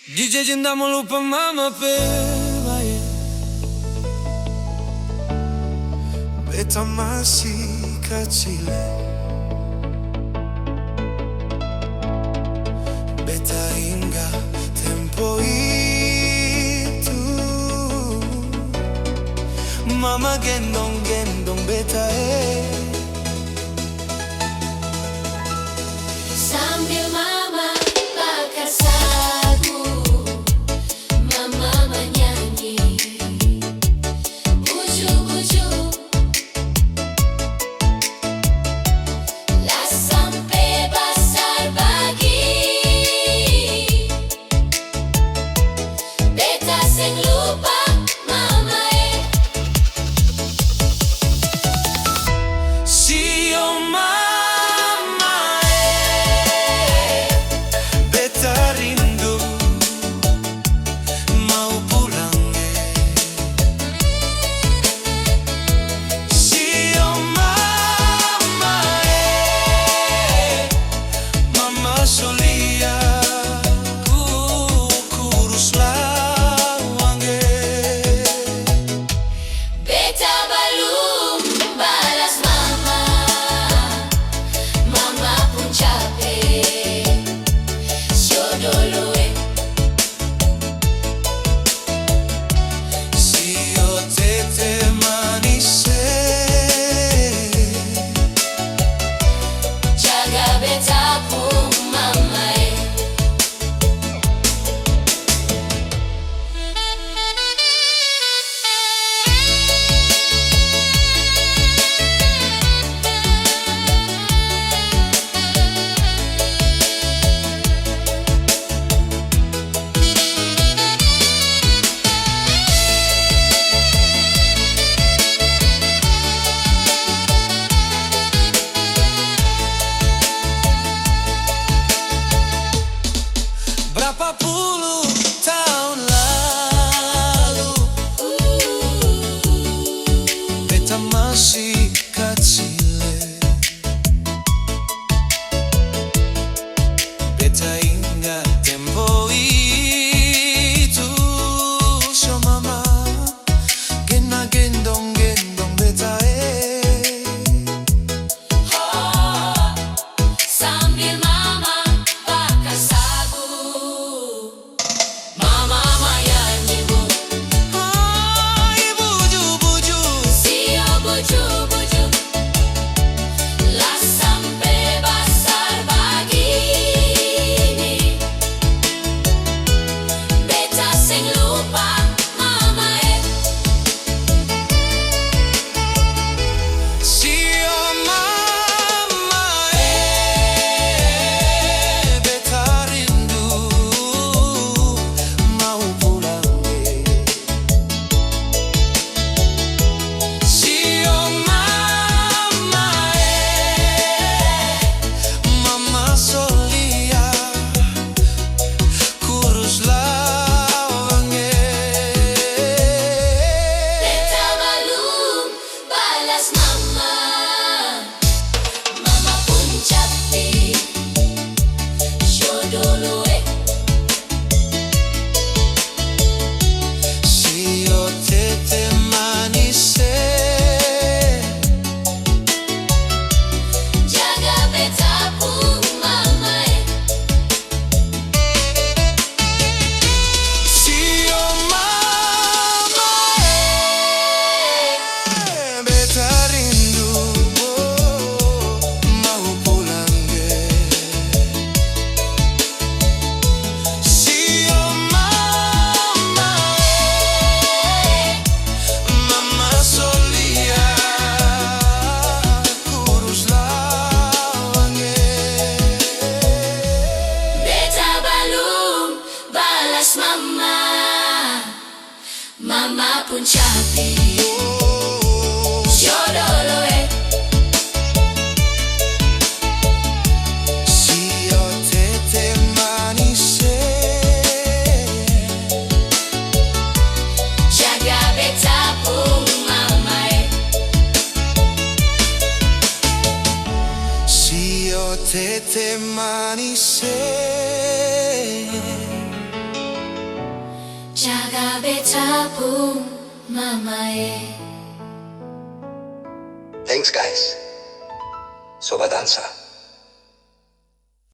DJ cinta melupa mama bae. Beta masih kecil, beta ingat tempo itu. Mama gendong-gendong beta sambil mama bakar sagu, mama menyanyi buju-buju lah sampai besar pagi. Beta sing lupa mama Sio Mama. Berapa puluh tahun lalu beta masih kecil, beta ingat tempo itu. Sio Mama gendong-gendong beta sambil mama bakar sagu, mama menyanyi buju-buju Sio buju-buju lah sampai besar begini. Beta sing lupa mama Sio Mama beta rindu mau pulang Sio Mama mama solia kurus lawange. beta belum balas mama, mama pun capek dulu Sio tete manis jaga beta pun mama Sio Mama beta rindu mau pulang Sio Mama mama solia kurus lawange. beta belum balas mama, mama pun capek dulu Sio tete manis jaga beta pun mama Sio tete manis jaga beta pun mamae. Thanks guys. Sobat Dansa.